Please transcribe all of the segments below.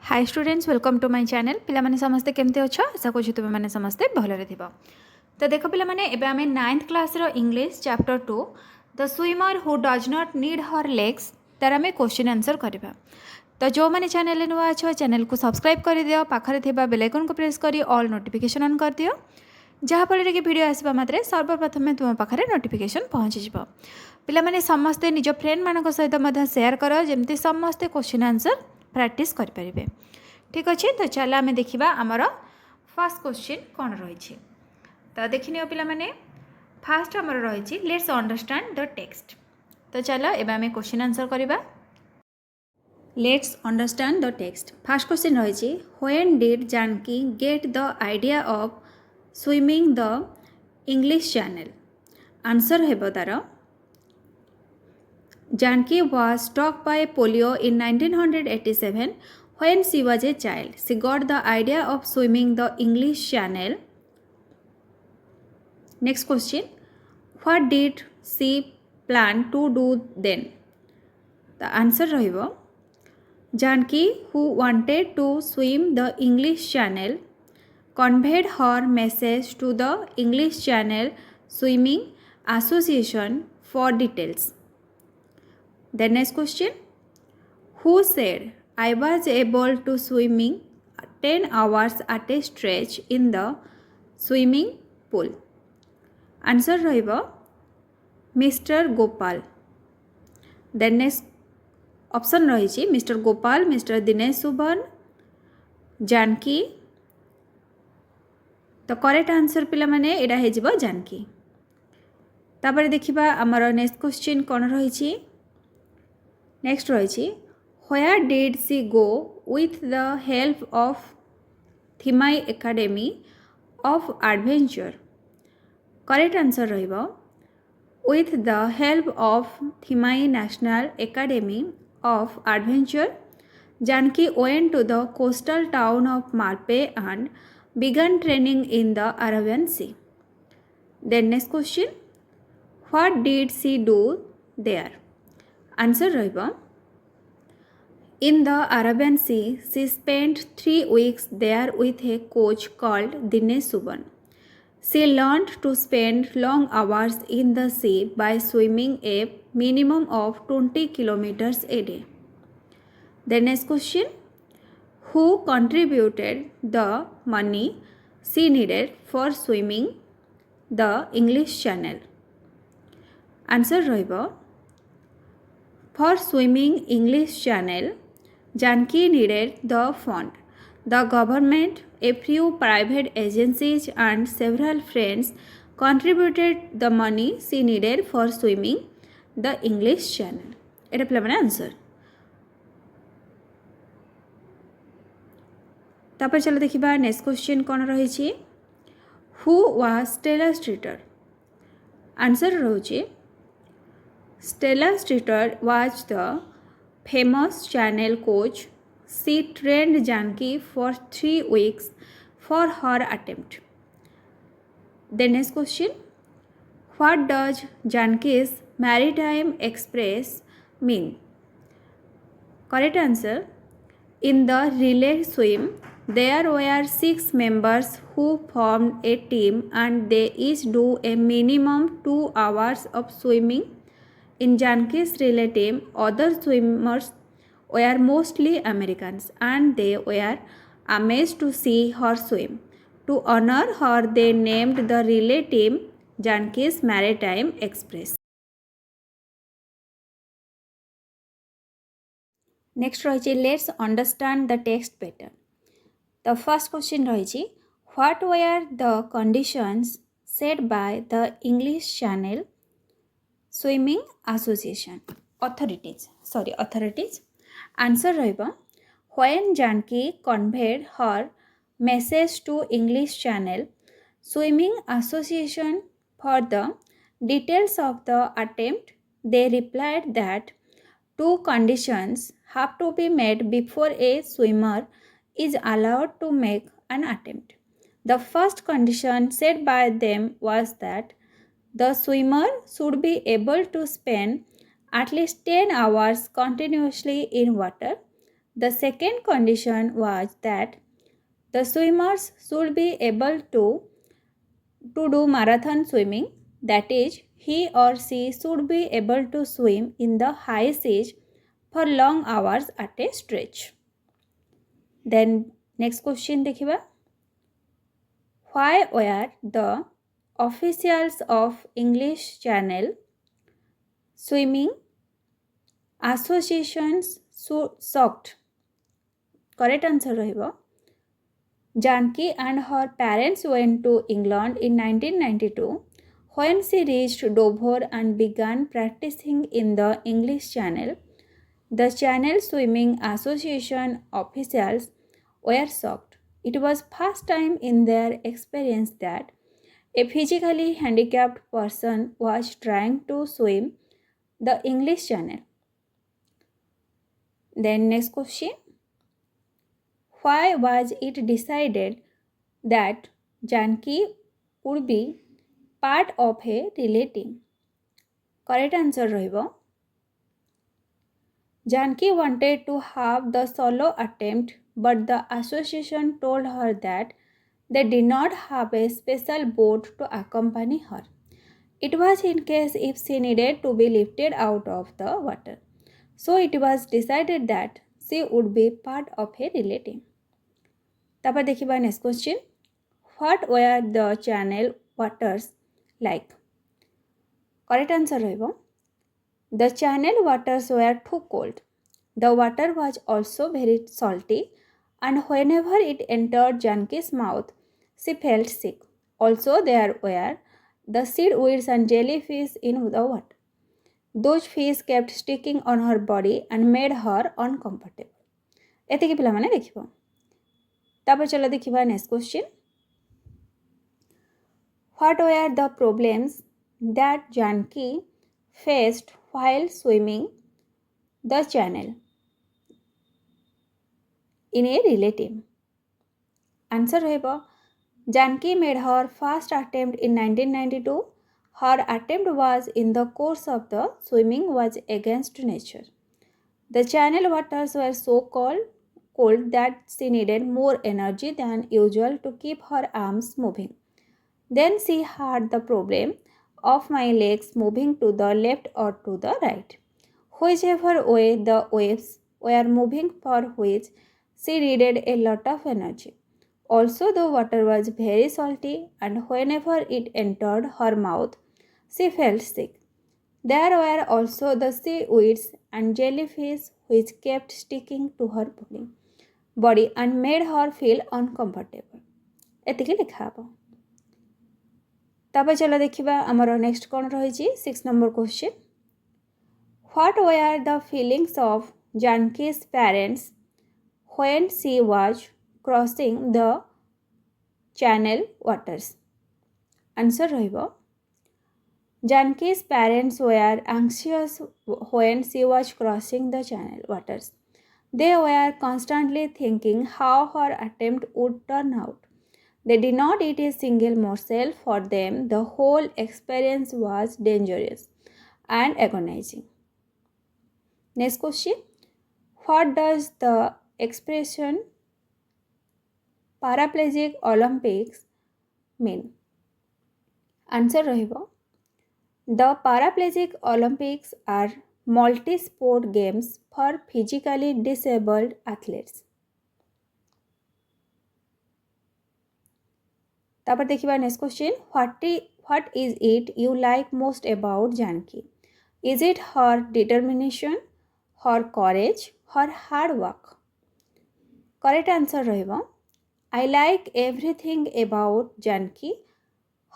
Hi students welcome to my channel पिला माने समस्ते केमते अछ आशा करू तुम माने समस्ते भलरे थिबो। तो देखो पिला माने एबे आमे 9th क्लास रो English chapter 2 the swimmer who does not need her legs तार आमे क्वेश्चन आंसर करबा। तो जो माने चैनल रे नुआ अछ चैनल को सब्सक्राइब कर दियो, पाखरे थिबा बेल आइकन को प्रेस करी ऑल नोटिफिकेशन ऑन कर दियो, जहाँ फल कि वीडियो आसवा मात्रे सर्वप्रथम तुम पाखरे नोटिफिकेशन पहुँची जिवो। पिला माने समस्ते निज फ्रेंड मानक सहित मध्य शेयर कर जेमती समस्ते क्वेश्चन आंसर प्रैक्टिस करें। ठीक अच्छे, तो चल आम देखा आमर फर्स्ट क्वेश्चन कौन रही। तो देखने पिला माने फास्ट आमर रही लेट्स अंडरस्टैंड द टेक्स्ट। तो चलो एबे आम क्वेश्चन आंसर करवा। Let's understand the text. First question रही when did Janki get the idea of swimming the English channel. Answer हेबो तार Janki was struck by polio in 1987 when she was a child. She got the idea of swimming the English Channel. Next question. What did she plan to do then? The answer rahibo Janki, who wanted to swim the English Channel, conveyed her message to the English Channel Swimming Association for details. The next question. Who said I was able to swimming 10 hours at a stretch in the swimming pool? Answer rahibo Mr. Gopal. The next option rahichi Mr. Gopal, Mr. Dinesh Subhan, Janki. तो correct answer पिला माने एडा हे जिवो जानकी। तापर देखिबा हमर next question कोन रहिछि। Next रही where did she go with the help of Thimai academy of adventure. Correct answer रहिबो with the help of Thimai national academy of adventure Janki went to the coastal town of Malpe and began training in the Arabian Sea. Then next question. What did she do there? Answer rahibo in the Arabian Sea she spent 3 weeks there with a coach called Dinesh Subhan. She learned to spend long hours in the sea by swimming a minimum of 20 kilometers a day. The next question. Who contributed the money she needed for swimming the English Channel? Answer rahibo for swimming English Channel, Janki needed the fund. The government, a few private agencies and several friends contributed the money she needed for swimming the English Channel. एटा पिला माने answer. तापर चलो देखिबा next question कोन रही छी। Who was Stella Streeter. Answer रहुची Stella Streeter was the famous channel coach. She trained Janki for 3 weeks for her attempt. The next question. What does Janki's Maritime Express mean? Correct answer. In the relay swim, there were 6 members who formed a team and they each do a minimum 2 hours of swimming. In Janki's relay team, other swimmers were mostly Americans and they were amazed to see her swim. To honor her, they named the relay team Janki's Maritime Express. Next रही let's understand the text better. The first question रही what were the conditions set by the English Channel Swimming Association authorities. Answer rahibo when Janki conveyed her message to English Channel Swimming Association for the details of the attempt. They replied that 2 conditions have to be met before a swimmer is allowed to make an attempt. The first condition set by them was that the swimmer should be able to spend at least 10 hours continuously in water. The second condition was that the swimmers should be able to do marathon swimming, that is, he or she should be able to swim in the high seas for long hours at a stretch. Then next question देखिबा. Why were the officials of English Channel Swimming Associations so shocked? Correct answer रहिबो. Janki and her parents went to England in 1992 when she reached Dover and began practicing in the English Channel. The Channel Swimming Association officials were shocked. It was first time in their experience that a physically handicapped person was trying to swim the English Channel. Then next question. Why was it decided that Janki would be part of a relay team? Correct answer रहिबो. Janki wanted to have the solo attempt, but the association told her that they did not have a special boat to accompany her. It was in case if she needed to be lifted out of the water. So it was decided that she would be part of a relay team. तापर देखिबा next question. What were the channel waters like? Correct answer रहिबो. The channel waters were too cold. The water was also very salty, and whenever it entered Janki's mouth, she felt sick. Also, there were the seaweeds and jellyfish in the water. Those fish kept sticking on her body and made her uncomfortable. एतिकी पिलामाने देखिबो. तापर चलो देखिबा next question. What were the problems that Janki faced while swimming the channel in a relay team? Answer रहिबो. Janki made her first attempt in 1992. Her attempt was in the course of the swimming was against nature. The channel waters were so cold that she needed more energy than usual to keep her arms moving. Then she had the problem of my legs moving to the left or to the right. Whichever way the waves were moving, for which she needed a lot of energy. Also, the water was very salty, and whenever it entered her mouth, she felt sick. There were also the seaweeds and jellyfish which kept sticking to her body and made her feel uncomfortable. एतिकी लिखा हबो. तापर चलो देखिबा हमर next कोन रहिछि 6 number question. What were the feelings of Janki's parents when she was crossing the channel waters? Answer रहिबो. Janki's parents were anxious when she was crossing the channel waters. They were constantly thinking how her attempt would turn out. They did not eat a single morsel. For them, the whole experience was dangerous and agonizing. Next question. What does the expression paraplegic Olympics mean? Answer रहिबो. The Paraplegic Olympics are multi-sport games for physically disabled athletes. तापर देखिबा next question. What is it you like most about Janki? Is it her determination, her courage, her hard work? Correct answer रहिबो. I like everything about Janki.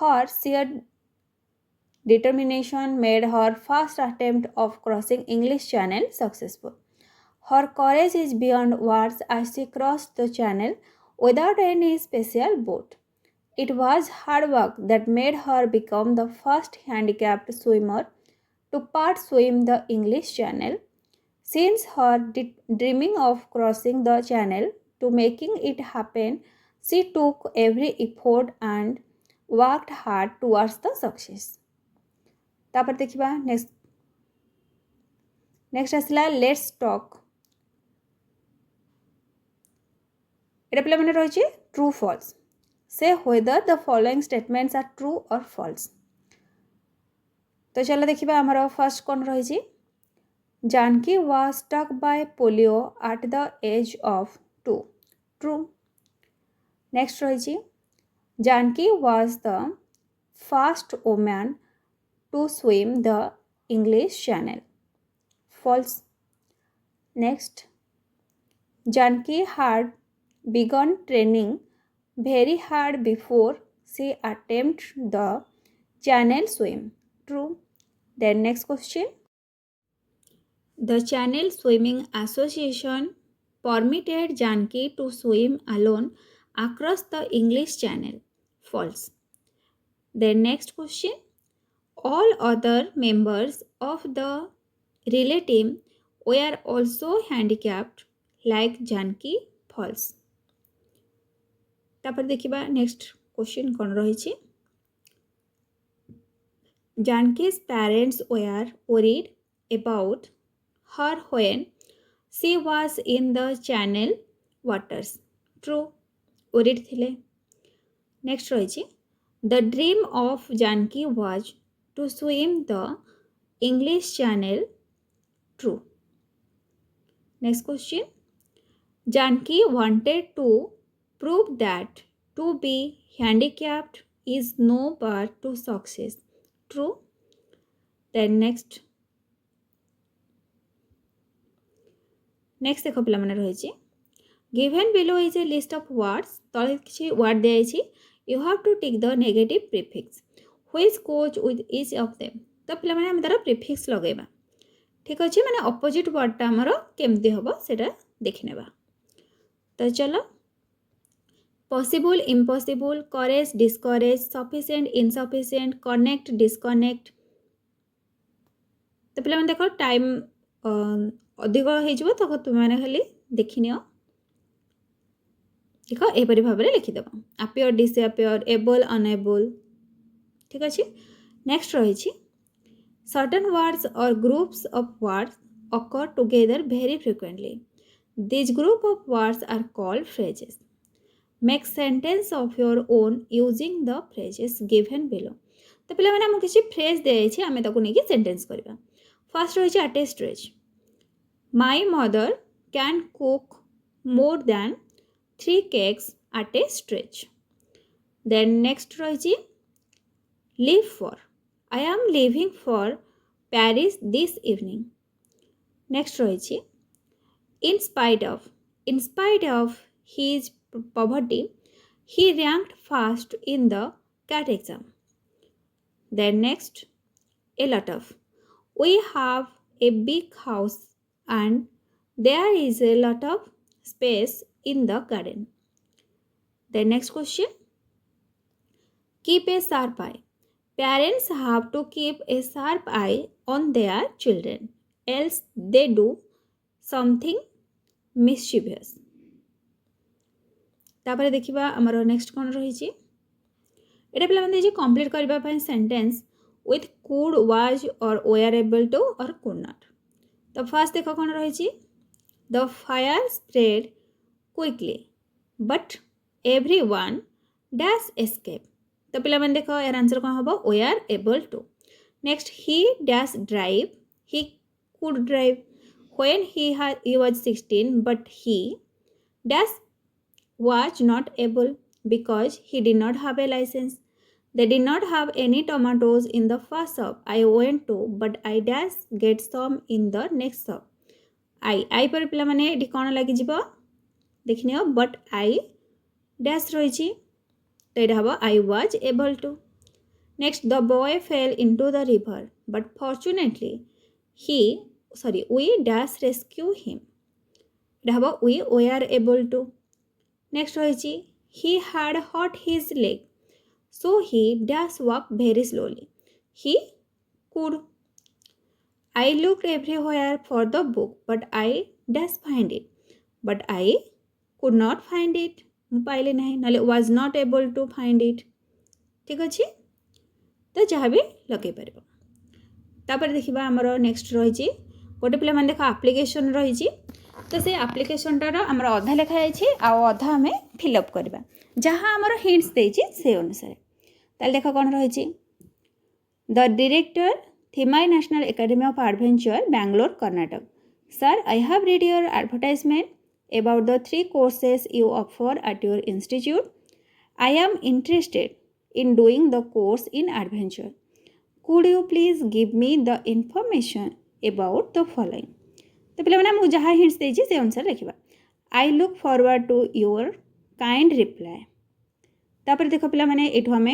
Her sheer determination made her first attempt of crossing English Channel successful. Her courage is beyond words as she crossed the channel without any special boat. It was hard work that made her become the first handicapped swimmer to part swim the English Channel. Since her dreaming of crossing the channel to making it happen, she took every effort and worked hard towards the success. तापर देखिबा next आसला let's talk एटा पिला माने रहिछि true false से whether the following statements are true or false। तो चलो देखिबा हमर फर्स्ट कोन रहिछि Janki was struck by polio at the age of 2 true। Next रहिछि Janki was the first woman to swim the English Channel false। Next, Janki had begun training very hard before she attempted the channel swim true। Then next question, the Channel Swimming Association permitted Janki to swim alone across the English Channel false। Then next question, all other members of the relay team were also handicapped like Janki false। तापर देखिबा next question कोन रहिछि Janki's parents were worried about her when she was in the channel waters true worried थिले। Next रहिछि the dream of Janki was to swim the English Channel true। Next question, Janki wanted to prove that to be handicapped is no bar to success true। Then next देखो पिला माने रहिछि given below is a list of words तळे किछि word देछि you have to take the negative prefix which goes with each of them। तो पिला माने हम तार prefix लगेबा ठीक अछि माने ऑपोजिट वर्डटा हमर केमती हबो सेटा देखिनेबा। तो चलो possible impossible courage discourage sufficient insufficient connect disconnect. तो पिला माने देखो टाइम अधिक हो जिवो तो तुम माने खाली देखिनियो देखो एपरि भाबरे लिखि देबो अपियर डिसअपियर एबल अनएबल ठीक अछि। नेक्स्ट रहिछि certain words or groups of words occur together very frequently. These group of words are called phrases. Make sentence of your own using the phrases given below। तो पिला माने हम किछि phrase देइ छी हमें ताको नेकी सेंटेंस करबा। फर्स्ट रहि छी at a stretch my mother can cook more than 3 cakes at a stretch। Then next रहि छी leave for I am leaving for Paris this evening। Next रहिछि in spite of his poverty he ranked first in the CAT exam। Then next a lot of we have a big house and there is a lot of space in the garden। The next question, keep a sharp eye parents have to keep a sharp eye on their children else they do something mischievous। तापर देखिबा हमर next कोन रहिछि एटा पिला माने जे complete करबा पय sentence with could was or were able to or could not। तो फर्स्ट देखो कोन रहिछि the fire spread quickly but everyone dash escape। तो पिला माने देखो यार आंसर कोन हबो were able to। Next he dash drive he could drive when he was 16 but he dash was not able because he did not have a license। they did not have any tomatoes in the first shop I went to but I dash get some in the next shop। I पर पिला माने एठी कोन लागि जिवो देखिनियो but I dash रहिछि तो एटा हबो I was able to। Next the boy fell into the river but fortunately we dash rescue him। एटा हबो we were able to। Next रहिछि he had hurt his leg so he dash walk very slowly he could। I looked everywhere for the book but I dash find it but I could not find it मु पाइले नाही नले was not able to find it ठीक अछि। तो जहाँ भी लगे पारिबो तापर देखिबा हमरो नेक्स्ट रहिछि गोटे पिला माने देखो एप्लीकेशन रहिछि तो से आप्लिकेशनटार आमर अधा लिखाई आधा आम फिलअप करवा जहाँ आमर हिंट्स देछि से अनुसार ताल देख कौन रही the director Thimai national academy of adventure Bangalore Karnataka sir I have read your advertisement about the 3 courses you offer at your institute. I am interested in doing the course in adventure. Could you please give me the information about the following? तो पे मैंने जहाँ hints देछि से अनुसार लिखा I look forward to your kind reply तापर देख पे मैंने ये आम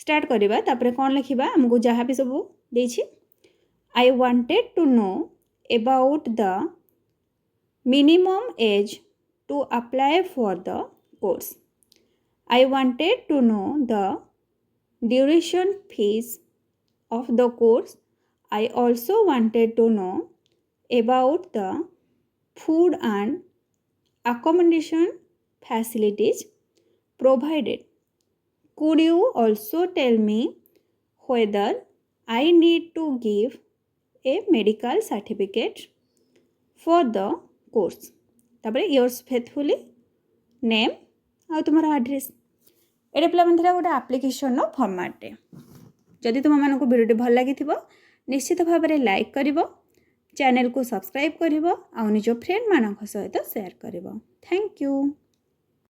स्टार्ट करवा तापर कौन लिखा आमको जहाँ भी सब देछि I wanted to know about the minimum age to apply for the course. I wanted to know the duration fees of the course. I also wanted to know about the food and accommodation facilities provided. Could you also tell me whether I need to give a medical certificate for the course तापर yours faithfully name आ तुम address ये पे गोटे application फर्माटे जदि तुम मानक video भल लगी निश्चित भाव में लाइक कर चैनल को सब्सक्राइब कर निज फ्रेंड मान सहित शेयर कर थैंक यू।